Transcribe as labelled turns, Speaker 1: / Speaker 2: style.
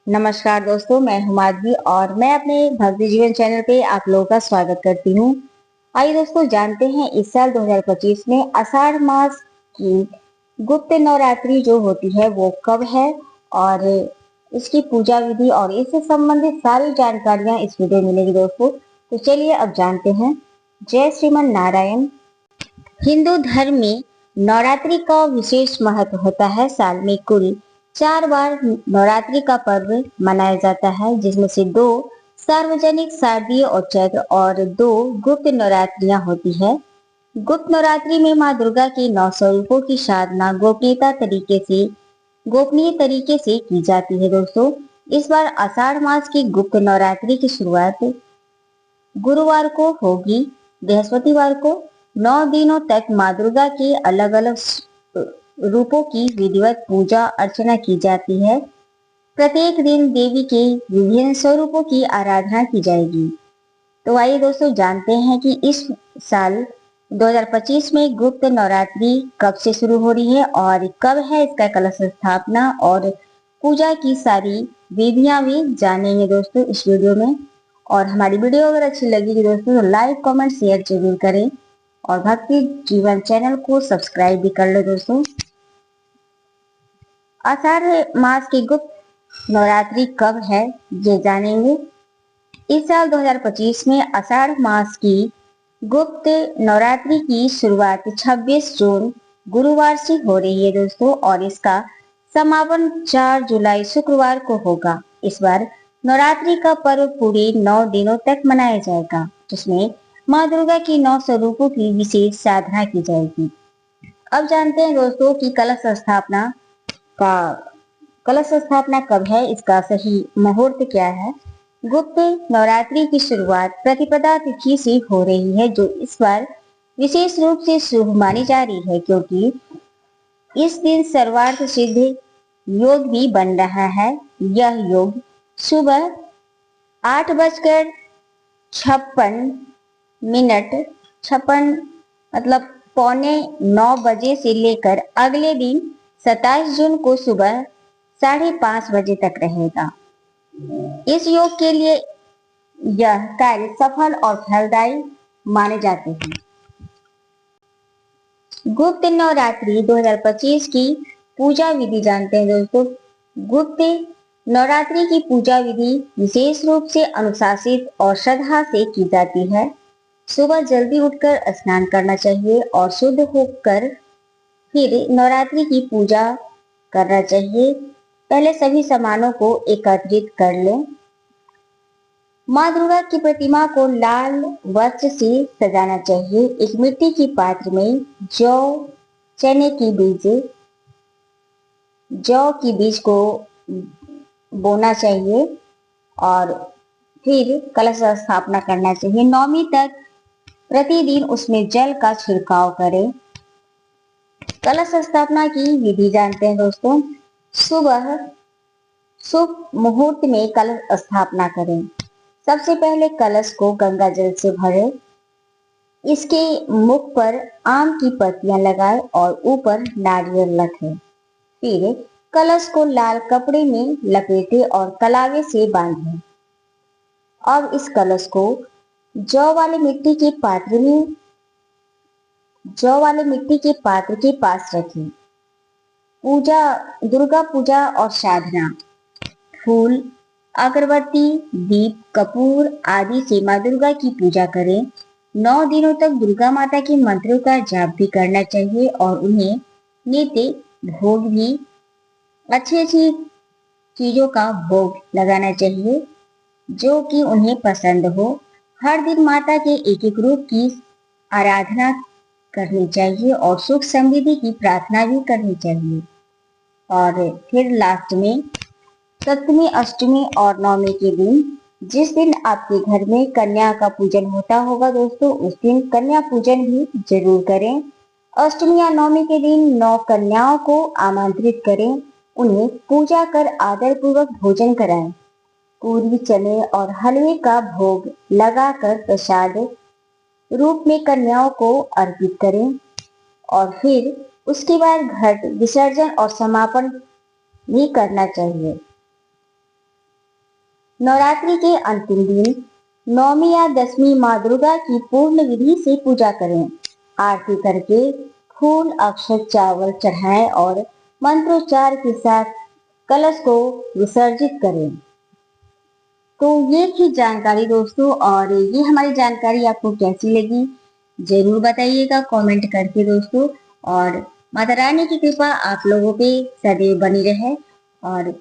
Speaker 1: नमस्कार दोस्तों, मैं हूं माधवी और मैं अपने भक्ति जीवन चैनल पे आप लोगों का स्वागत करती हूं। आइए दोस्तों, जानते हैं इस साल 2025 में आषाढ़ मास की गुप्त नवरात्रि जो होती है वो कब है और इसकी पूजा विधि और इससे संबंधित सारी जानकारियां इस वीडियो में मिलेगी दोस्तों। तो चलिए अब जानते हैं। जय श्रीमन नारायण। हिंदू धर्म में नवरात्रि का विशेष महत्व होता है। साल में कुल 4 बार नवरात्रि का पर्व मनाया जाता है, जिसमें से 2 सार्वजनिक शारदीय और चैत्र और 2 गुप्त नवरात्रियां होती है। गुप्त नवरात्रि में माँ दुर्गा के 9 स्वरूपों की साधना गोपनीय तरीके से की जाती है दोस्तों। इस बार आषाढ़ मास की गुप्त नवरात्रि की शुरुआत गुरुवार को होगी। बृहस्पतिवार को 9 दिनों तक माँ दुर्गा के अलग अलग रूपों की विधिवत पूजा अर्चना की जाती है। प्रत्येक दिन देवी के विभिन्न स्वरूपों की आराधना की जाएगी। तो आइए दोस्तों, जानते हैं कि इस साल 2025 में गुप्त नवरात्रि कब से शुरू हो रही है और कब है इसका कलश स्थापना और पूजा की सारी विधियां भी जानेंगे दोस्तों इस वीडियो में। और हमारी वीडियो अगर अच्छी लगेगी दोस्तों तो लाइक कमेंट शेयर जरूर करें और भक्ति जीवन चैनल को सब्सक्राइब भी कर लो दोस्तों। आषाढ़ मास की गुप्त नवरात्रि कब है ये जानेंगे। इस साल 2025 में आषाढ़ मास की गुप्त नवरात्रि की शुरुआत 26 जून गुरुवार से हो रही है दोस्तों और इसका समापन 4 जुलाई शुक्रवार को होगा। इस बार नवरात्रि का पर्व पूरे 9 दिनों तक मनाया जाएगा, जिसमें माँ दुर्गा की 9 स्वरूपों की विशेष साधना की जाएगी। अब जानते हैं दोस्तों कि का कलश स्थापना कब है, इसका सही मुहूर्त क्या है। गुप्त नवरात्रि की शुरुआत प्रतिपदा तिथि से हो रही है, जो इस बार विशेष रूप से शुभ मानी जा रही है, क्योंकि इस दिन सर्वार्थ सिद्ध योग भी बन रहा है। यह योग सुबह 8:56 छप्पन मतलब पौने 9 बजे से लेकर अगले दिन 27 जून को सुबह 5:30 बजे तक रहेगा। इस योग के लिए यह कार्य सफल और फलदायी माने जाते हैं। गुप्त नवरात्रि 2025 की पूजा विधि जानते हैं दोस्तों। गुप्त नवरात्रि की पूजा विधि विशेष रूप से अनुशासित और श्रद्धा से की जाती है। सुबह जल्दी उठकर स्नान करना चाहिए और शुद्ध होकर फिर नवरात्रि की पूजा करना चाहिए। पहले सभी सामानों को एकत्रित कर लें। माँ दुर्गा की प्रतिमा को लाल वस्त्र से सजाना चाहिए। एक मिट्टी की पात्र में चने की बीज को बोना चाहिए और फिर कलश स्थापना करना चाहिए। 9वीं तक प्रतिदिन उसमें जल का छिड़काव करें। कलश स्थापना की विधि जानते हैं दोस्तों। सुबह शुभ मुहूर्त में कलश स्थापना करें। सबसे पहले कलश को गंगा जल से भरें। इसके मुख पर आम की पत्तियां लगाएं और ऊपर नारियल रखें। फिर कलश को लाल कपड़े में लपेटें और कलावे से बांधें। अब इस कलश को जौ वाले मिट्टी के पात्र के पास रखें। दुर्गा पूजा और साधना। फूल, अगरबत्ती, दीप, कपूर आदि से माँ दुर्गा की पूजा करें। 9 दिनों तक दुर्गा माता के मंत्रों का जाप भी करना चाहिए और उन्हें नित्य भोग भी अच्छी चीजों का भोग लगाना चाहिए जो कि उन्हें पसंद हो। हर दिन माता के एक एक रूप की आराधना करनी चाहिए और सुख समृद्धि की प्रार्थना भी करनी चाहिए। और फिर लास्ट में 7वीं, 8वीं और 9वीं के दिन, जिस दिन आपके घर में कन्या का पूजन होता होगा दोस्तों, उस दिन कन्या पूजन भी जरूर करें। 8वीं या 9वीं के दिन 9 कन्याओं को आमंत्रित करें। उन्हें पूजा कर आदर पूर्वक भोजन कराएं। पूरी, चने और हलवे का भोग लगाकर प्रसाद रूप में कन्याओं को अर्पित करें और फिर उसके बाद घट विसर्जन और समापन भी करना चाहिए। नवरात्रि के अंतिम दिन नौमी या दसवीं माँ दुर्गा की पूर्ण विधि से पूजा करें। आरती करके फूल, अक्षत, चावल चढ़ाएं और मंत्रोच्चार के साथ कलश को विसर्जित करें। तो ये थी जानकारी दोस्तों, और ये हमारी जानकारी आपको कैसी लगी जरूर बताइएगा कमेंट करके दोस्तों। और माता रानी की कृपा आप लोगों पे सदैव बनी रहे। और